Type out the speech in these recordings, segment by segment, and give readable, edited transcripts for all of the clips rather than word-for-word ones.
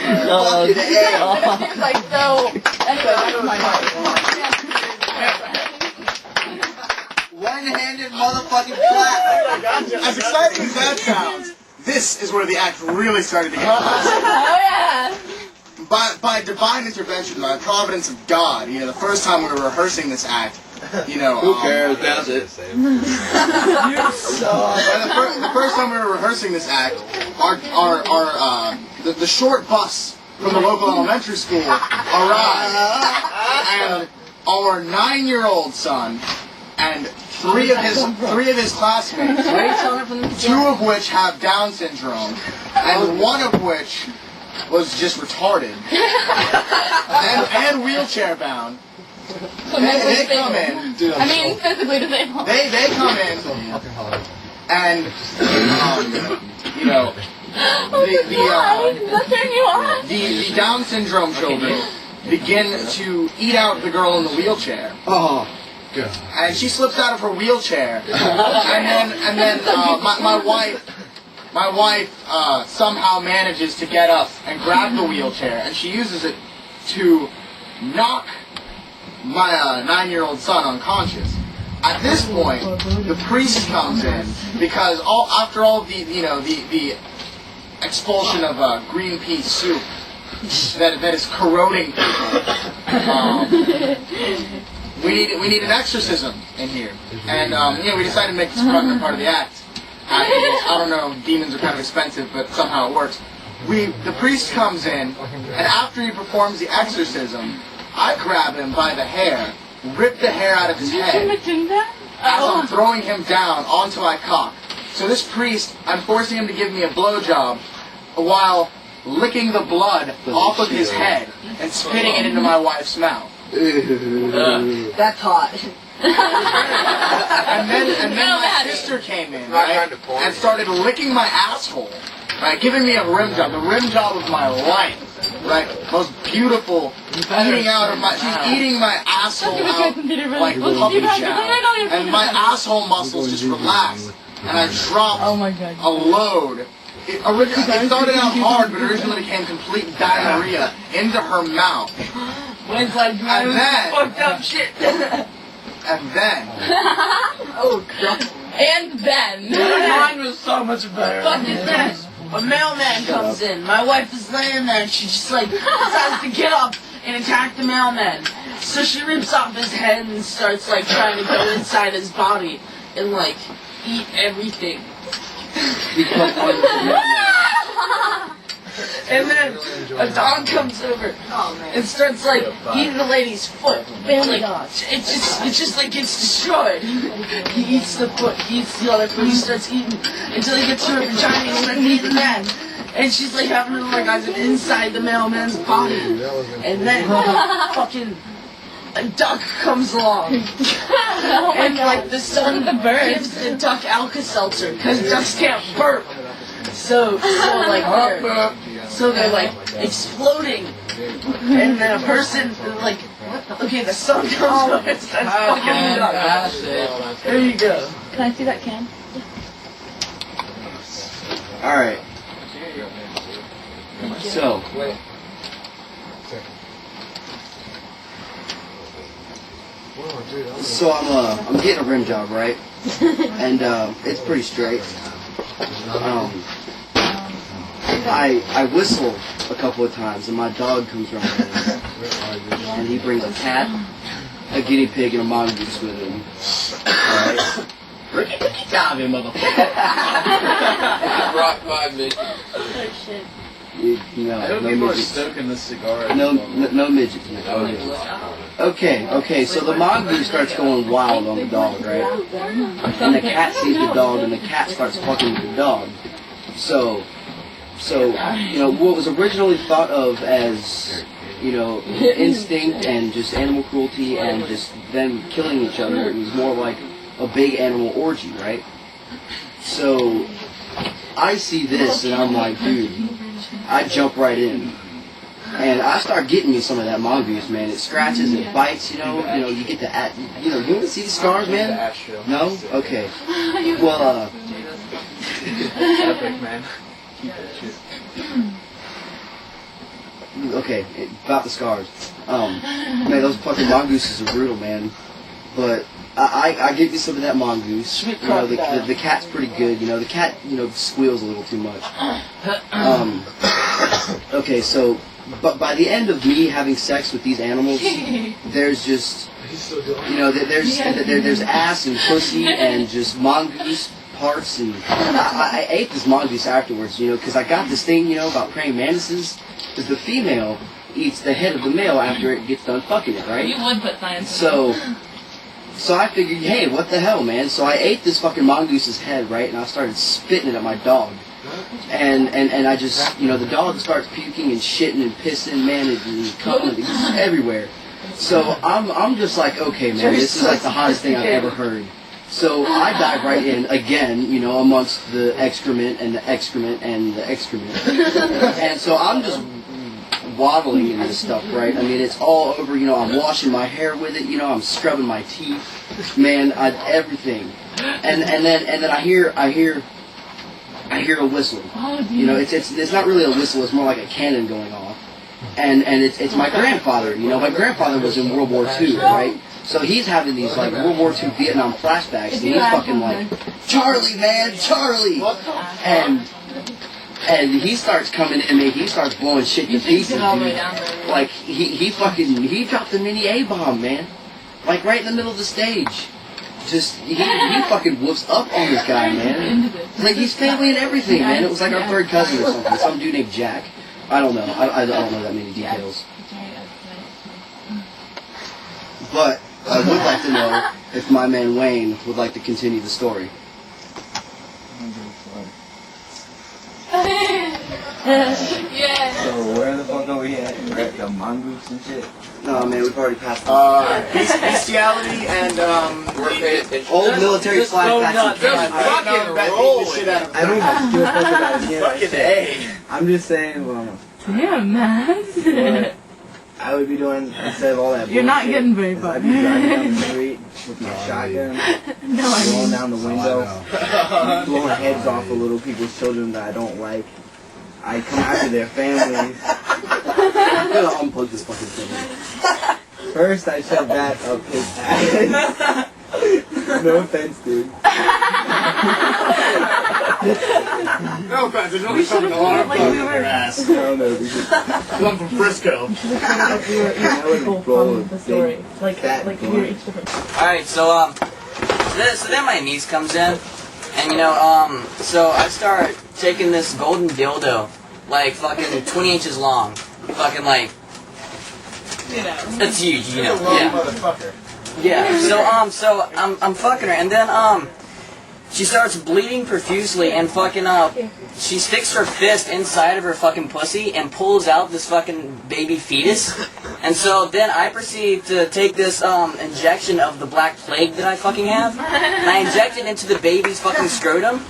Fucking A. He's like, so, anyway, that's my One-handed motherfucking clap. As exciting as that sounds, this is where the act really started to get close. Oh, yeah. By divine intervention, by the providence of God, the first time we were rehearsing this act, Who cares? That's it. The first time we were rehearsing this act, the short bus from the local elementary school arrived, and our 9-year-old son and three of his classmates, two of which have Down syndrome, and one of which was just retarded and wheelchair bound. They come in. I mean, physically disabled. They come in, and the Down syndrome children begin to eat out the girl in the wheelchair. Oh. God. And she slips out of her wheelchair, and then my wife somehow manages to get up and grab the wheelchair, and she uses it to knock my 9-year-old son unconscious. At this point, the priest comes in because after all the expulsion of green pea soup that is corroding people. We need an exorcism in here, and we decided to make this part of the act. I don't know, demons are kind of expensive, but somehow it works. The priest comes in, and after he performs the exorcism, I grab him by the hair, rip the hair out of his head, as I'm throwing him down onto my cock. So this priest, I'm forcing him to give me a blowjob while licking the blood off of his head and spitting it into my wife's mouth. That's hot. and then my sister came in, right, and started licking my asshole, right, giving me a rim job, the rim job of my life, right, most beautiful, eating out of my, she's eating my asshole out like puppy chow, and my asshole muscles just relaxed, and I dropped a load. It started out hard, but originally became complete diarrhea into her mouth. And then, fucked up shit. And then. Oh, God. And then. Mine was so much better. Fuck is this? A mailman comes in. My wife is laying there and she just decides to get up and attack the mailman. So she rips off his head and starts trying to go inside his body and eat everything. And then a dog comes over and starts eating the lady's foot. Man, it just gets destroyed. He eats the foot, he eats the other foot, he starts eating until he gets to her vagina and he starts eating that. And she's having an orgasm inside the mailman's body. And then fucking a duck comes along. And the son gives the duck Alka-Seltzer because ducks can't burp. So they're exploding, and then a person okay, the sun comes over and starts fucking duck. There you go. Can I see that can? All right. So I'm getting a rim job, right? And it's pretty straight. I whistle a couple of times, and my dog comes running in, and he brings a cat, a guinea pig, and a mongoose with him. Alright? Ricky-ricky-tavi, motherfucker. Rock 5 midgets. Oh, shit. I hope people are stoking this cigar. No midgets. Okay, so the mongoose starts going wild on the dog, right? And the cat sees the dog, and the cat starts fucking with the dog. So what was originally thought of as, instinct and just animal cruelty and just them killing each other, it was more like a big animal orgy, right? So I see this, and I'm like, dude, I jump right in. And I start getting me some of that mongoose, man. It scratches, it bites, you get the, you want to see the scars, man? No? Okay. Well, epic, man. okay, about the scars. Man, those fucking mongooses are brutal, man. But I give you some of that mongoose. You know, the cat's pretty good. You know, the cat, squeals a little too much. Okay, so, but by the end of me having sex with these animals, there's just, there's ass and pussy and just mongoose parts, and I ate this mongoose afterwards, because I got this thing, about praying mantises, because the female eats the head of the male after it gets done fucking it, right? You would put science. So I figured, hey, what the hell, man? So I ate this fucking mongoose's head, right? And I started spitting it at my dog. And I just, the dog starts puking and shitting and pissing, man, and coming everywhere. So I'm just like, okay, man, this is like the hottest thing I've ever heard. So I dive right in again, amongst the excrement and the excrement and the excrement. And so I'm just waddling in this stuff, right? I mean, it's all over, I'm washing my hair with it, I'm scrubbing my teeth, man, everything. And then I hear a whistle. It's not really a whistle, it's more like a cannon going off. And it's my grandfather, my grandfather was in World War II, right? So he's having these like World War II Vietnam flashbacks, and he's fucking like, Charlie, man, Charlie! And he starts coming in me, he starts blowing shit to pieces, dude. Like, he dropped a mini A-bomb, man. Like, right in the middle of the stage. Just, he fucking whoops up on this guy, man. Like, he's family and everything, man. It was like our third cousin or something. Some dude named Jack. I don't know. I don't know that many details. But I would like to know if my man Wayne would like to continue the story. Yeah. So where the fuck are we at? We're at the mongoose and shit. No, man, we've already passed. Bestiality and old military flag packs. I don't give a fuck about it. Yeah, I'm just saying, well, Yeah, man. I would be doing instead of all that. You're not bullshit, getting very I'd far. be driving down the street with my shotgun, blowing down the window, blowing heads off of little people's children that I don't like. I come after their families. I'm gonna unplug this fucking thing. First, I shove that up his ass. No offense, dude. no offense, there's only something a lot of fun in their ass. I don't know, because I'm from Frisco. Alright, so then my niece comes in, and so I start taking this golden dildo, like fucking 20 inches long, fucking like, it's huge, yeah. Yeah, so I'm fucking her, and then she starts bleeding profusely, and fucking she sticks her fist inside of her fucking pussy and pulls out this fucking baby fetus. And so then I proceed to take this injection of the black plague that I fucking have, and I inject it into the baby's fucking scrotum.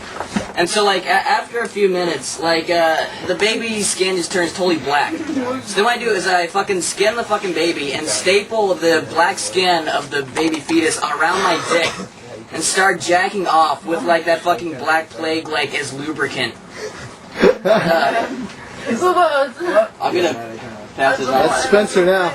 And so like after a few minutes, like the baby's skin just turns totally black. So then what I do is I fucking skin the fucking baby and staple the black skin of the baby fetus around my dick and start jacking off with like that fucking black plague like as lubricant. I'm gonna pass this on. That's Spencer now.